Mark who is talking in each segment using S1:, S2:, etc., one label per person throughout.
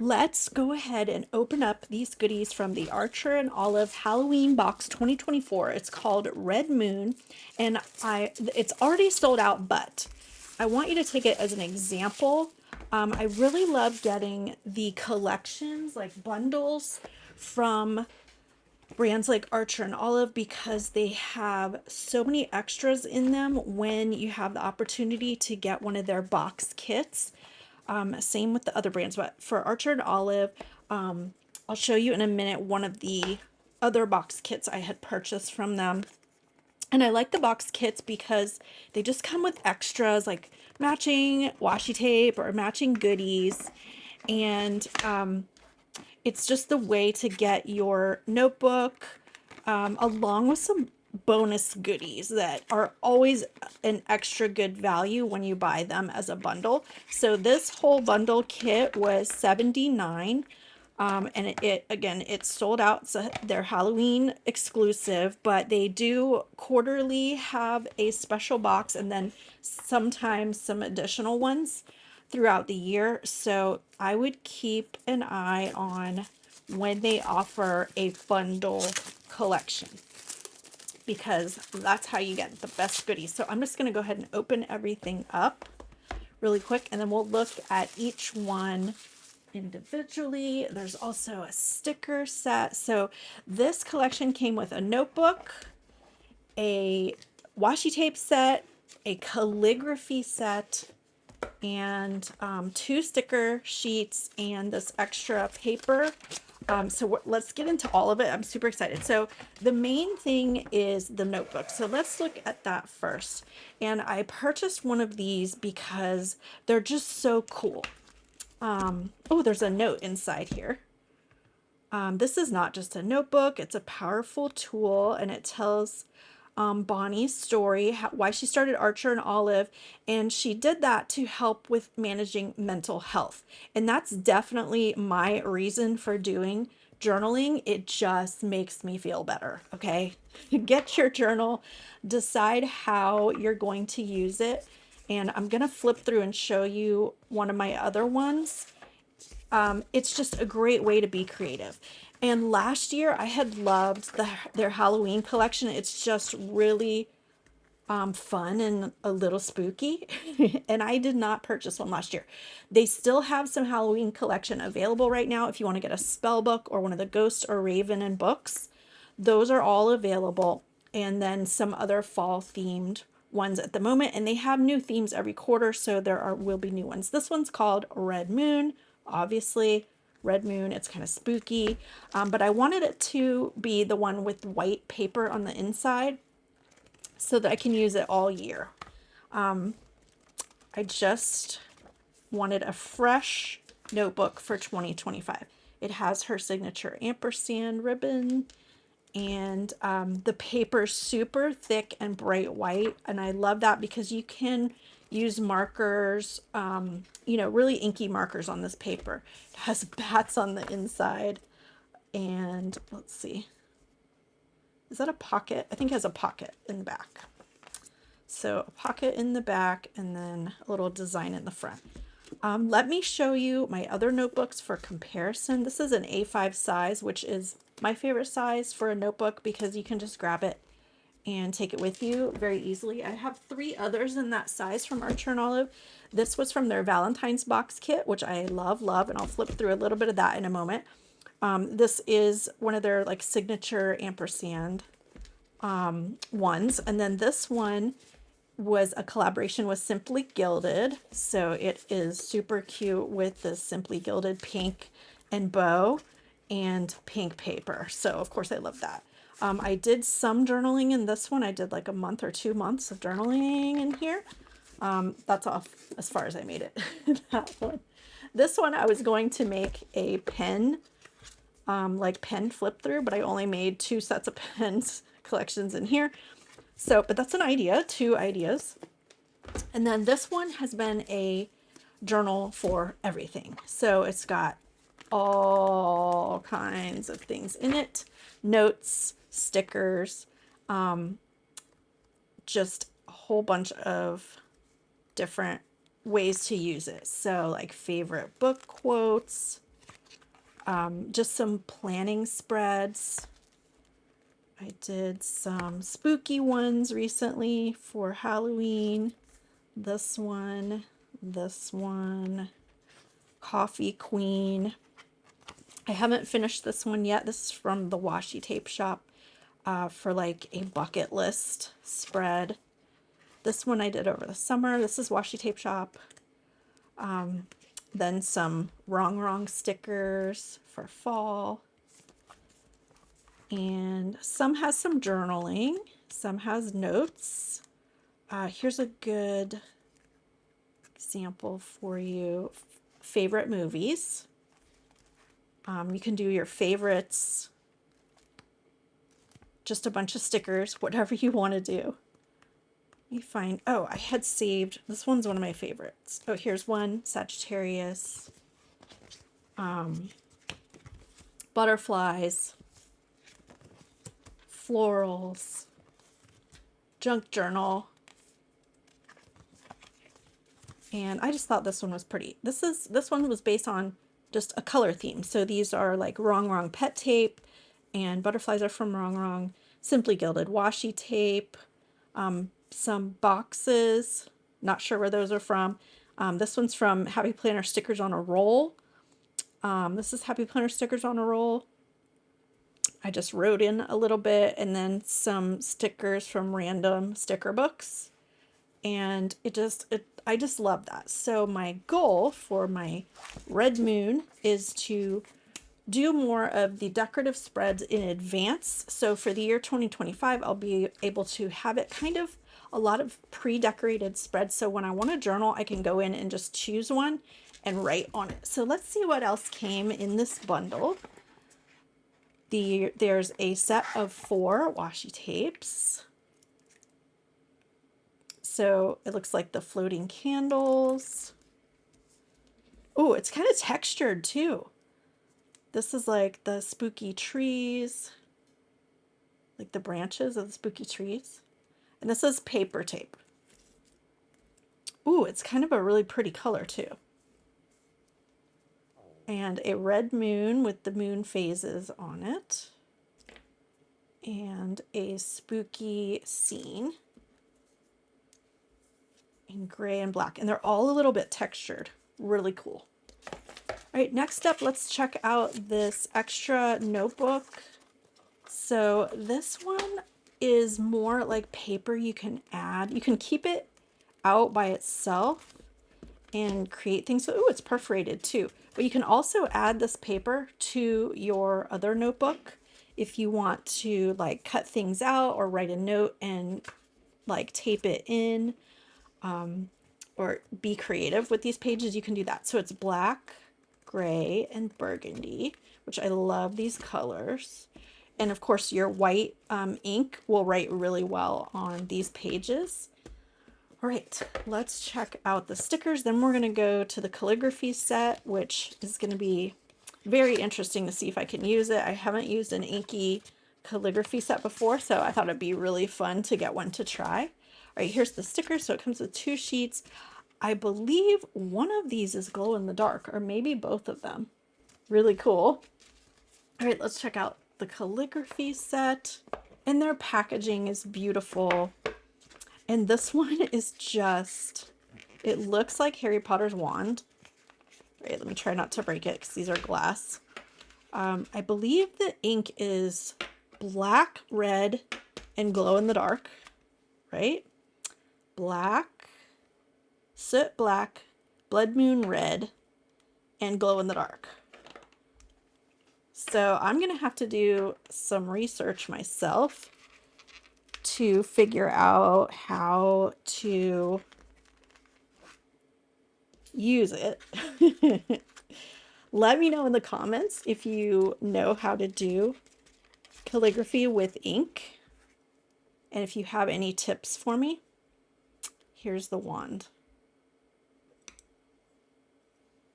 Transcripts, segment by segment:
S1: Let's go ahead and open up these goodies from the Archer and Olive Halloween Box 2024. It's called Red Moon, and it's already sold out, but I want you to take it as an example. I really love getting the collections, like bundles from brands like Archer and Olive, because they have so many extras in them when you have the opportunity to get one of their box kits. Same with the other brands, but for Archer and Olive, I'll show you in a minute one of the other box kits I had purchased from them. And I like the box kits because they just come with extras like matching washi tape or matching goodies. And it's just the way to get your notebook along with some bonus goodies that are always an extra good value when you buy them as a bundle. So this whole bundle kit was $79. And again, it's sold out. So they're Halloween exclusive, but they do quarterly have a special box and then sometimes some additional ones throughout the year. So I would keep an eye on when they offer a bundle collection, because that's how you get the best goodies. So I'm just going to go ahead and open everything up really quick, and then we'll look at each one individually. There's also a sticker set. So this collection came with a notebook, a washi tape set, a calligraphy set, and two sticker sheets and this extra paper. So let's get into all of it. I'm super excited. So the main thing is the notebook. So let's look at that first. And I purchased one of these because they're just so cool. Oh, there's a note inside here. This is not just a notebook, it's a powerful tool, and it tells Bonnie's story, why she started Archer and Olive, and she did that to help with managing mental health. And that's definitely my reason for doing journaling. It just makes me feel better, okay? Get your journal, decide how you're going to use it, and I'm going to flip through and show you one of my other ones. It's just a great way to be creative. And last year I had loved their Halloween collection. It's just really fun and a little spooky. And I did not purchase one last year. They still have some Halloween collection available right now if you want to get a spell book or one of the Ghost or Raven and books. Those are all available. And then some other fall themed ones at the moment, and they have new themes every quarter, so will be new ones. This one's called Red Moon. Obviously, Red Moon, it's kind of spooky, but I wanted it to be the one with white paper on the inside so that I can use it all year. I just wanted a fresh notebook for 2025. It has her signature ampersand ribbon, and the paper's super thick and bright white, and I love that because you can use markers, really inky markers on this paper. It has bats on the inside, and let's see, is that a pocket? I think it has a pocket in the back. So a pocket in the back and then a little design in the front. Let me show you my other notebooks for comparison. This is an A5 size, which is my favorite size for a notebook because you can just grab it and take it with you very easily. I have three others in that size from Archer and Olive. This was from their Valentine's box kit, which I love, and I'll flip through a little bit of that in a moment. This is one of their like signature ampersand ones. And then this one was a collaboration with Simply Gilded. So it is super cute with the Simply Gilded pink and bow and pink paper. So of course I love that. I did some journaling in this one. I did like a month or 2 months of journaling in here. That's off as far as I made it. That one. This one I was going to make a pen, like pen flip through, but I only made 2 sets of pens collections in here. So, but that's an idea, 2 ideas. And then this one has been a journal for everything. So it's got all kinds of things in it, notes, stickers, just a whole bunch of different ways to use it. So like favorite book quotes, Just some planning spreads. I did some spooky ones recently for Halloween. This one, Coffee Queen. I haven't finished this one yet. This is from the washi tape shop for like a bucket list spread. This one I did over the summer. This is washi tape shop. Then some wrong stickers for fall. And some has some journaling, some has notes. Here's a good example for you. Favorite movies. You can do your favorites, just a bunch of stickers, whatever you want to do. Let me find, oh, I had saved, this one's one of my favorites. Oh, here's one, Sagittarius. Butterflies. Florals. Junk journal. And I just thought this one was pretty. This one was based on just a color theme. So these are like Wrong pet tape, and butterflies are from Wrong. Simply Gilded washi tape. Some boxes. Not sure where those are from. This one's from Happy Planner Stickers on a Roll. This is Happy Planner Stickers on a Roll. I just wrote in a little bit, and then some stickers from random sticker books. And I just love that. So my goal for my Red Moon is to do more of the decorative spreads in advance. So for the year 2025, I'll be able to have it kind of a lot of pre-decorated spreads. So when I want to journal, I can go in and just choose one and write on it. So let's see what else came in this bundle. There's a set of 4 washi tapes. So it looks like the floating candles. Oh, it's kind of textured too. This is like the spooky trees, like the branches of the spooky trees. And this is paper tape. Ooh, it's kind of a really pretty color too. And a red moon with the moon phases on it. And a spooky scene in gray and black. And they're all a little bit textured. Really cool. All right, next up, let's check out this extra notebook. So this one is more like paper you can add. You can keep it out by itself and create things. So, ooh, it's perforated too. But you can also add this paper to your other notebook if you want to like cut things out or write a note and like tape it in, or be creative with these pages. You can do that. So it's black, gray, and burgundy, which I love these colors. And of course your white ink will write really well on these pages. All right, let's check out the stickers. Then we're going to go to the calligraphy set, which is going to be very interesting to see if I can use it. I haven't used an inky calligraphy set before, so I thought it'd be really fun to get one to try. All right, here's the sticker. So it comes with 2 sheets. I believe one of these is glow in the dark, or maybe both of them. Really cool. All right, let's check out the calligraphy set. And their packaging is beautiful. And this one is just, it looks like Harry Potter's wand. All right, let me try not to break it because these are glass. I believe the ink is black, red, and glow in the dark, right? Black, soot black, blood moon red, and glow in the dark. So I'm going to have to do some research myself to figure out how to use it. Let me know in the comments if you know how to do calligraphy with ink, and if you have any tips for me. Here's the wand.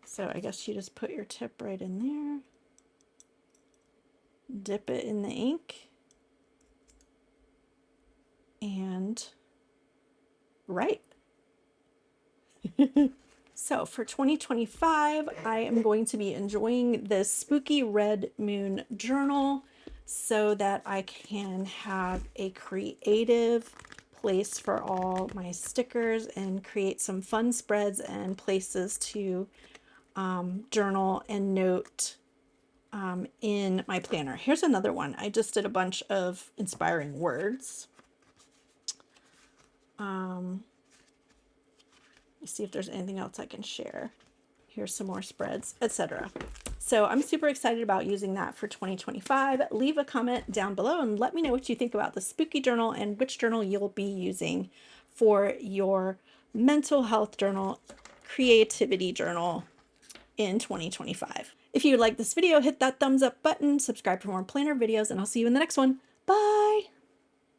S1: So I guess you just put your tip right in there, dip it in the ink, and write. So for 2025, I am going to be enjoying this spooky red moon journal so that I can have a creative place for all my stickers and create some fun spreads and places to journal and note in my planner. Here's another one. I just did a bunch of inspiring words. Let's see if there's anything else I can share. Here's some more spreads, etc. So I'm super excited about using that for 2025. Leave a comment down below and let me know what you think about the spooky journal and which journal you'll be using for your mental health journal, creativity journal in 2025. If you like this video, hit that thumbs up button, subscribe for more planner videos, and I'll see you in the next one. Bye!